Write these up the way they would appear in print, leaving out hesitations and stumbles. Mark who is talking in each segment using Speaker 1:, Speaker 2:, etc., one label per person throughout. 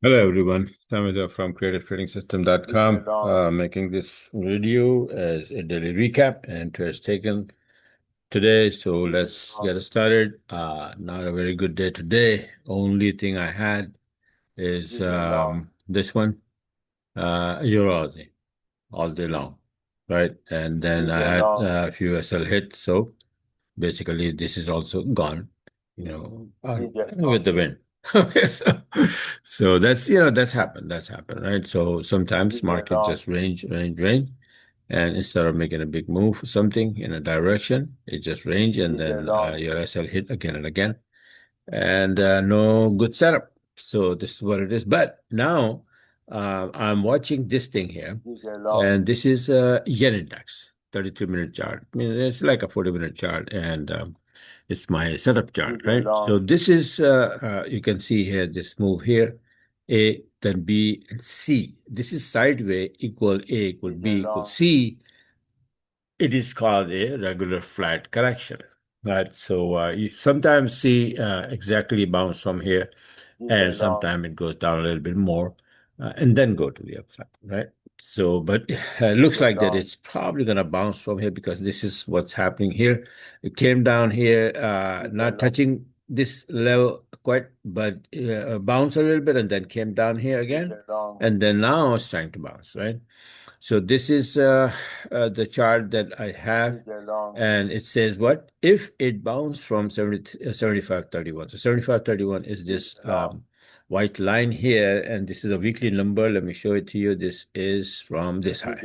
Speaker 1: Hello everyone, Samita from creativetrading making this video as a daily recap and trades taken today. So let's get started. Not a very good day today. Only thing I had is this one, Euro Aussie all day long, right? And then I had a few SL hits. So basically, this is also gone, with the wind. Okay, so that's happened. That's happened, right? So sometimes market just range, and instead of making a big move for something in a direction, it just range, and then your SL hit again and again, and no good setup. So this is what it is. But now I'm watching this thing here, and this is yen index, 33-minute chart. I mean, it's like a 40-minute chart, and it's my setup chart, right? So this is you can see here this move here, A, then B, and C. This is sideways equal A equal B equal C. It is called a regular flat correction, right? So you sometimes see exactly bounce from here, and sometimes it goes down a little bit more, and then go to the upside, right? So, but it looks like that it's probably going to bounce from here because this is what's happening here. It came down here, not touching this level quite, but bounce a little bit and then came down here again. And then now it's trying to bounce, right? So this is the chart that I have, and it says what? If it bounced from 75.31. So 75.31 is this white line here, and this is a weekly number. Let me show it to you. This is from this high.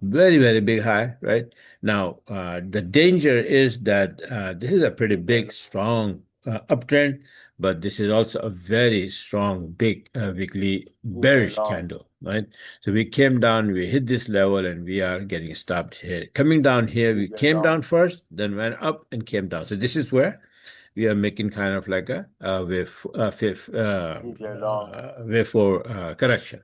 Speaker 1: Very, very big high, right? Now, the danger is that this is a pretty big, strong uptrend, but this is also a very strong, big weekly bearish candle, right? So we came down, we hit this level, and we are getting stopped here. Coming down here, we came down first, then went up and came down. So this is where we are making kind of like a wave for correction.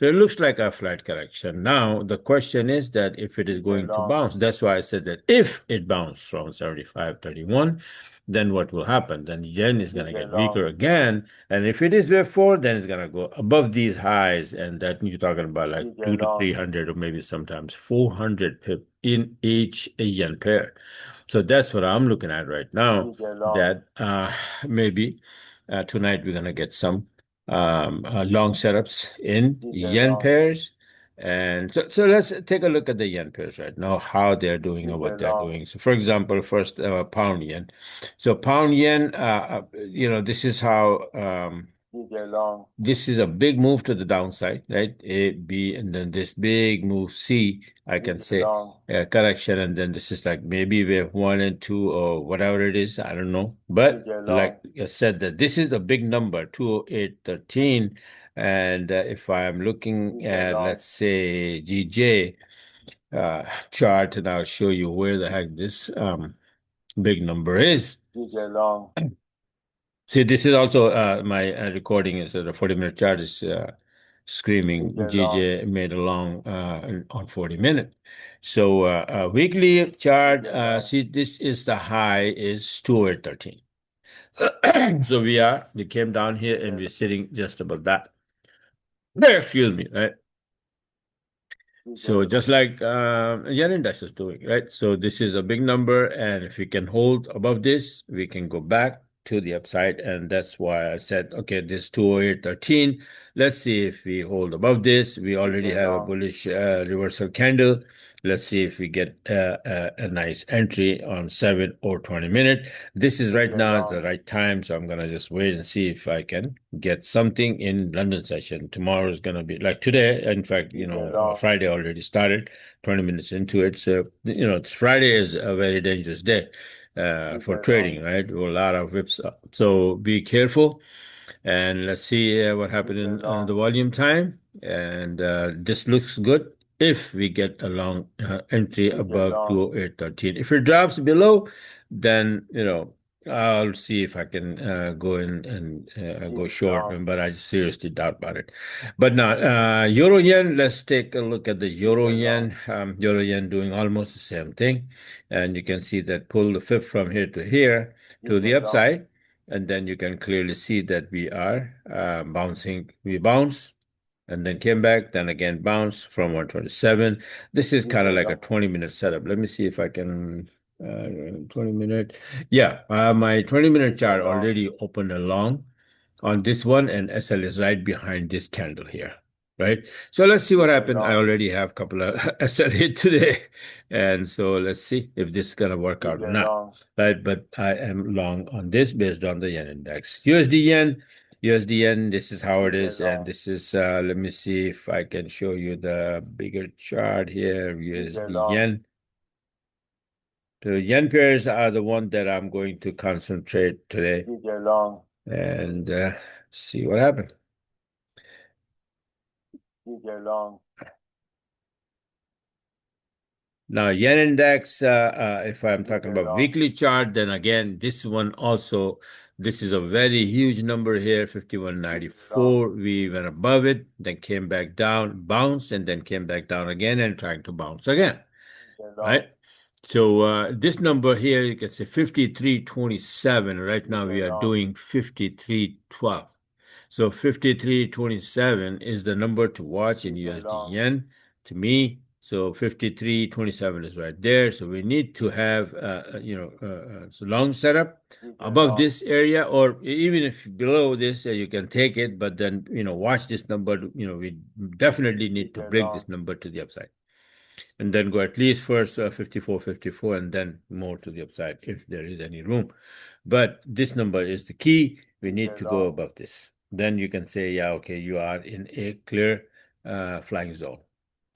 Speaker 1: So it looks like a flat correction. Now, the question is that if it is going to bounce, that's why I said that if it bounced from 75.31, then what will happen? Then yen is going to get weaker again. And if it is wave four, then it's going to go above these highs. And that you're talking about like two to 300 or maybe sometimes 400 pip in each yen pair. So that's what I'm looking at right now. That maybe tonight we're going to get some long setups in yen pairs. And so let's take a look at the yen pairs right now, how they're doing or what they're doing. So, for example, first pound yen. So, pound yen, this is how this is a big move to the downside, right? A, B, and then this big move C, I can say correction, and then this is like maybe wave one and two or whatever it is, I don't know. But like I said, that this is a big number, 208.13. And if I'm looking at, let's say, GJ chart, and I'll show you where the heck this big number is. See, this is also my recording is the 40-minute chart is screaming GJ made a long on 40 minutes. So weekly chart, see, this is the high is 208.13. So we came down here and we're sitting just above that. Excuse me, right? So just like yen index is doing, right? So this is a big number, and if we can hold above this, we can go back to the upside, and that's why I said, okay, this 208.13. Let's see if we hold above this. We already have a bullish reversal candle. Let's see if we get a nice entry on 7 or 20 minute. This is right now the right time, so I'm gonna just wait and see if I can get something in London session. Tomorrow is gonna be like today. In fact, Friday already started, 20 minutes into it. So Friday is a very dangerous day for trading, right? A lot of whips up. So be careful. And let's see what happened in the volume time. And this looks good if we get a long entry above 208.13. If it drops below, then, I'll see if I can go in and go short, but I seriously doubt about it. But now, Euro yen, let's take a look at the Euro yen. Euro yen doing almost the same thing. And you can see that pull the fib from here to here to the upside. and then you can clearly see that we are bouncing. We bounce and then came back, then again bounce from 127. This is kind of like a 20-minute setup. Let me see if I can 20-minute. Yeah, my 20-minute chart already opened along on this one, and SL is right behind this candle here, right? So let's see what happened. I already have a couple of SL hit today, and so let's see if this is gonna work out or not, right? But I am long on this based on the yen index. USD yen, this is how it is, and this is let me see if I can show you the bigger chart here, USD yen. So yen pairs are the one that I'm going to concentrate today and see what happens. Now, yen index, if I'm talking about weekly chart, then again, this one also, this is a very huge number here, 51.94. We went above it, then came back down, bounced, and then came back down again and trying to bounce again, right? So this number here, you can say 53.27. Right now we are doing 53.12. So 53.27 is the number to watch in USD yen to me. So 53.27 is right there. So we need to have so long setup above this area, or even if below this, you can take it, but then watch this number. We definitely need to break this number to the upside, and then go at least first 54, and then more to the upside if there is any room. But this number is the key. We need to go above this. Then you can say, yeah, okay, you are in a clear flying zone.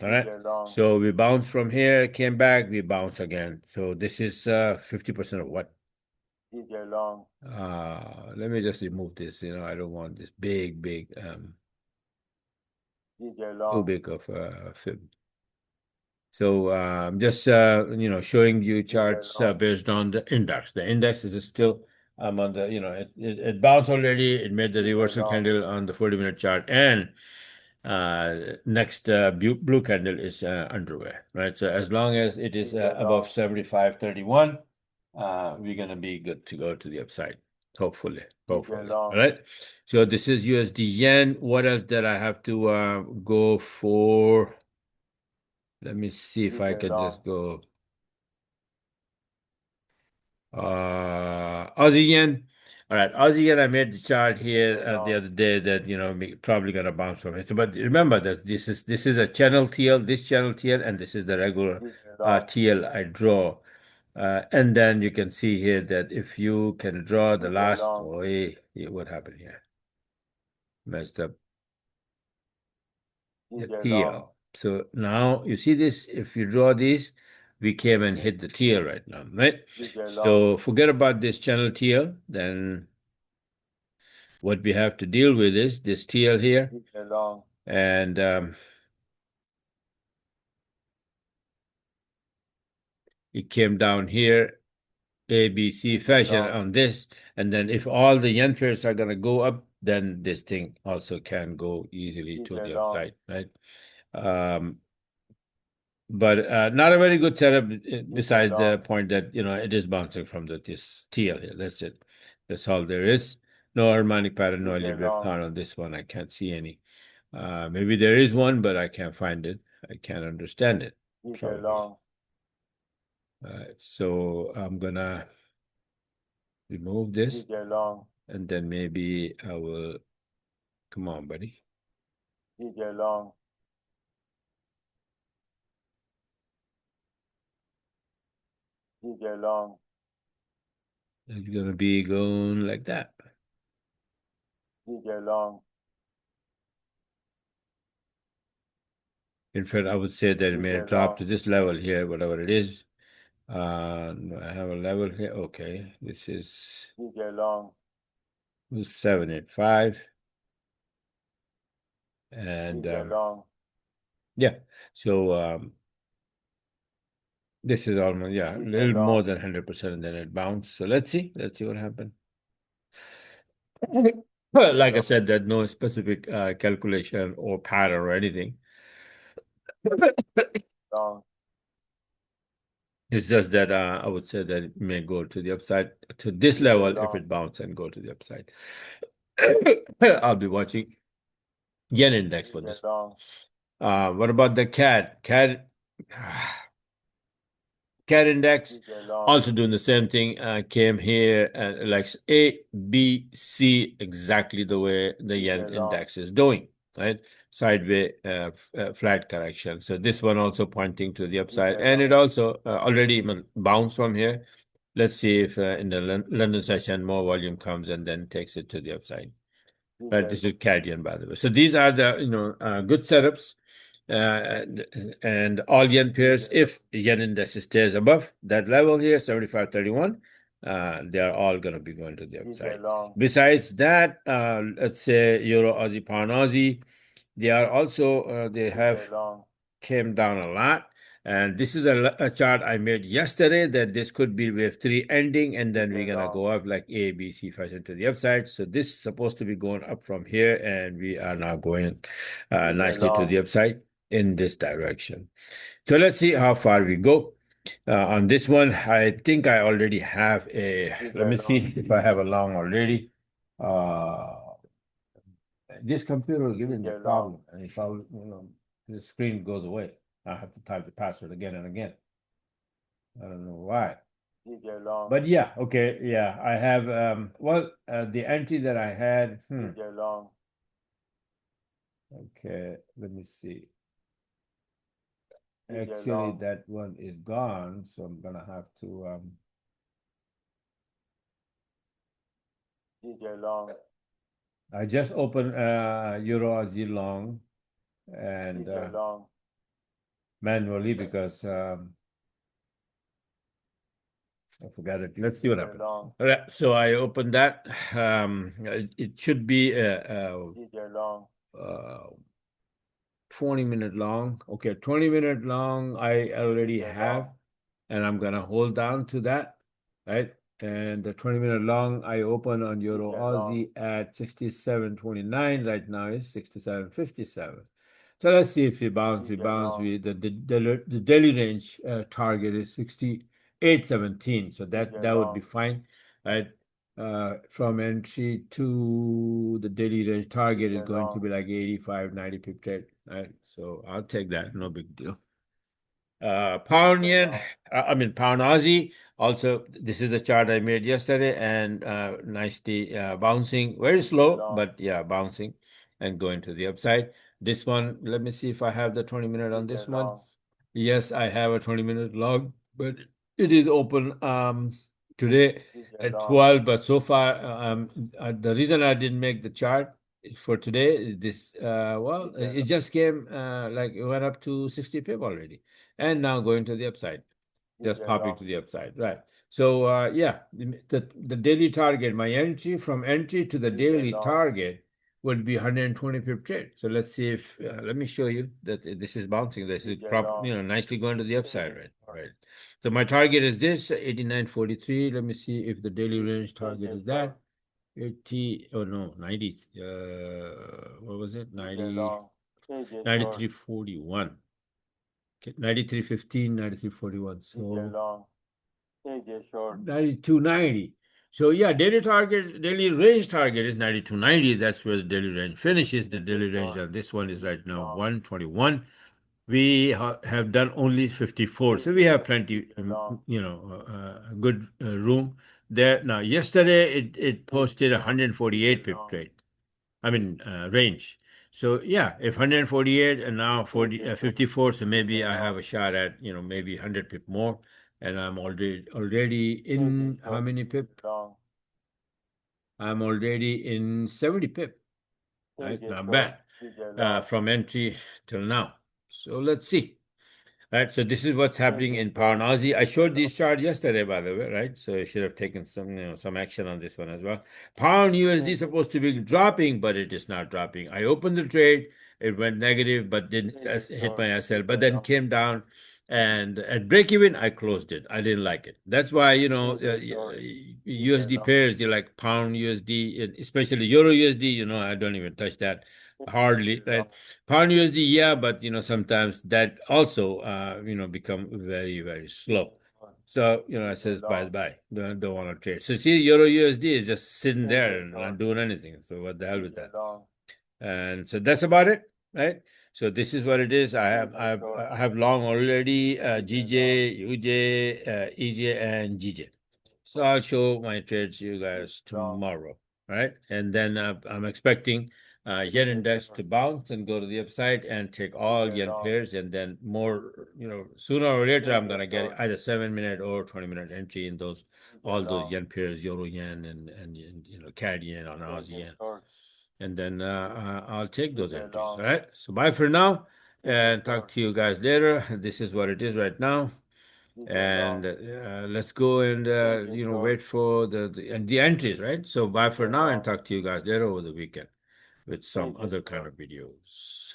Speaker 1: All right. So we bounce from here, came back, we bounce again. So this is 50% of what? Let me just remove this. I don't want this big, too big of a fib. So I'm just showing you charts based on the index. The index is still on the it bounced already. It made the reversal candle on the 40-minute chart, and next blue candle is underway, right? So as long as it is above 75.31, we're gonna be good to go to the upside. Hopefully. All right. So this is USD yen. What else did I have to go for? Let me see if I can just go Aussie yen. All right, Aussie yen, I made the chart here the other day that probably gonna bounce from it. So, but remember that this is a channel TL, this channel TL, and this is the regular TL I draw. And then you can see here that if you can draw the last, what happened here? Messed up the TL. So now you see this, if you draw this, we came and hit the TL right now, right? So forget about this channel TL. Then what we have to deal with is this TL here. And it came down here, ABC fashion on this. And then if all the yen pairs are going to go up, then this thing also can go easily to the upside, right? But not a very good setup besides the point that it is bouncing from this TL here. That's it. That's all there is. No Armani pattern, no little bit count on this one. I can't see any. Maybe there is one, but I can't find it. I can't understand it. So I'm gonna remove this, and then maybe I will. Come on, buddy. It's gonna be going like that. In fact, I would say that it may drop to this level here, whatever it is. I have a level here. Okay, this is 785, and yeah. So this is almost a little more than 100%, and then it bounced. So let's see what happened. Well, like I said, there's no specific calculation or pattern or anything. It's just that I would say that it may go to the upside to this level if it bounce and go to the upside. I'll be watching yen index for this. What about the CAD? CAD index also doing the same thing. Came here and like A, B, C, exactly the way the yen index is doing, right? Sideways flat correction. So this one also pointing to the upside, and it also already bounced from here. Let's see if in the London session more volume comes and then takes it to the upside. Right, this is Canadian, by the way. So these are the good setups, and all yen pairs. If yen index stays above that level here, 75.31, they are all going to be going to the upside. Besides that, let's say Euro, Aussie, Pound, Aussie, they are also they have came down a lot. And this is a chart I made yesterday that this could be wave 3 ending, and then we're gonna go up like A, B, C fashion to the upside. So this is supposed to be going up from here, and we are now going nicely to the upside in this direction. So let's see how far we go. On this one, I think I already have a, let me see if I have a long already. This computer will give me the problem, and if the screen goes away, I have to type the password again and again. I don't know why. But yeah, okay, yeah, I have the entry that I had. Okay, let me see. Actually, that one is gone, so I'm gonna have to I just opened Euro Aussie long and manually because I forgot it. Let's see what happens. All right, so I opened that. It should be 20-minute long. Okay, 20-minute long. I already have, and I'm gonna hold down to that, right? And the 20-minute long I open on Euro Aussie at 67.29. Right now is 67.57. So let's see if we bounce. We bounce. The daily range target is 68.17. So that would be fine, right? From entry to the daily range target is going to be like 85, 90 pip trade, right? So I'll take that. No big deal. Pound yen, pound Aussie. Also, this is the chart I made yesterday, and nicely bouncing, very slow, but yeah, bouncing and going to the upside. This one, let me see if I have the 20-minute on this one. Yes, I have a 20-minute log, but it is open today at 12. But so far, the reason I didn't make the chart for today is this. It just came like it went up to 60 pip already, and now going to the upside, just popping to the upside, right? So yeah, the daily target, my entry from entry to the daily target would be 120 pip trade. So let's see if let me show you that this is bouncing. This is nicely going to the upside, right? Right. So my target is this 89.43. Let me see if the daily range target is that 80. Oh no, 90. What was it? 93.41. Okay, 93.15, 93.41. So 92.90. So yeah, daily range target is 92.90. That's where the daily range finishes. The daily range of this one is right now 121. We have done only 54, so we have plenty, good room there. Now, yesterday it posted 148 pip trade. Range. So yeah, if 148 and now 54, so maybe I have a shot at maybe 100 pip more, and I'm already in how many pip? I'm already in 70 pip. Right, not bad from entry till now. So let's see. Right, so this is what's happening in pound Aussie. I showed this chart yesterday, by the way, right? So you should have taken some action on this one as well. Pound USD is supposed to be dropping, but it is not dropping. I opened the trade, it went negative, but didn't hit my SL, but then came down, and at break even, I closed it. I didn't like it. That's why USD pairs, they like pound USD, especially Euro USD. I don't even touch that. Hardly, right? Pound USD, yeah, but sometimes that also become very, very slow. So, I says bye. Don't want to trade. So see, Euro USD is just sitting there and not doing anything. So what the hell with that? And so that's about it, right? So this is what it is. I have long already, GJ, UJ, EJ, and GJ. So I'll show my trades to you guys tomorrow, right? And then I'm expecting yen index to bounce and go to the upside and take all yen pairs, and then more, sooner or later I'm gonna get either 7 minute or 20 minute entry in all those yen pairs, euro yen and CAD yen on Aussie yen, and then I'll take those entries. All right. So bye for now, and talk to you guys later. This is what it is right now. And let's go and wait for the entries, right? So bye for now, and talk to you guys later over the weekend with some other kind of videos.